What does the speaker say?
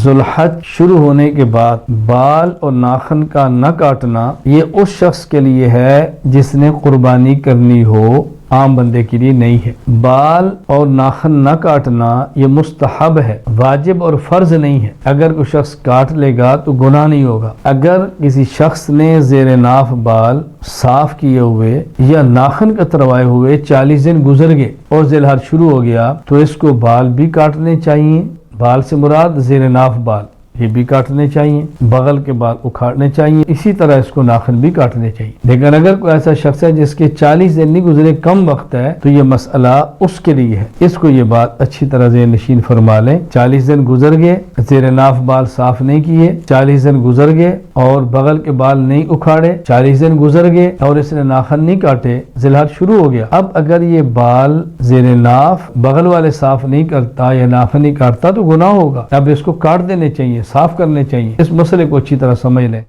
ذوالحج شروع ہونے کے بعد بال اور ناخن کا نہ کاٹنا یہ اس شخص کے لیے ہے جس نے قربانی کرنی ہو، عام بندے کے لیے نہیں ہے۔ بال اور ناخن نہ کاٹنا یہ مستحب ہے، واجب اور فرض نہیں ہے۔ اگر کوئی شخص کاٹ لے گا تو گناہ نہیں ہوگا۔ اگر کسی شخص نے زیر ناف بال صاف کیے ہوئے یا ناخن کتروائے ہوئے 40 دن گزر گئے اور ذی الحج شروع ہو گیا تو اس کو بال بھی کاٹنے چاہیے۔ بال سے مراد زیر ناف بال یہ بھی کاٹنے چاہیے، بغل کے بال اکھاڑنے چاہیے، اسی طرح اس کو ناخن بھی کاٹنے چاہیے۔ لیکن اگر کوئی ایسا شخص ہے جس کے 40 دن نہیں گزرے، کم وقت ہے، تو یہ مسئلہ اس کے لیے ہے۔ اس کو یہ بات اچھی طرح ذہن نشین فرما لیں۔ 40 دن گزر گئے، زیر ناف بال صاف نہیں کیے، 40 دن گزر گئے اور بغل کے بال نہیں اکھاڑے، 40 دن گزر گئے اور اس نے ناخن نہیں کاٹے، ذی الحج شروع ہو گیا۔ اب اگر یہ بال زیر ناف بغل والے صاف نہیں کرتا یا ناخن نہیں کاٹتا تو گناہ ہوگا۔ اب اس کو کاٹ دینے چاہیے، صاف کرنے چاہیے۔ اس مسئلے کو اچھی طرح سمجھ لیں۔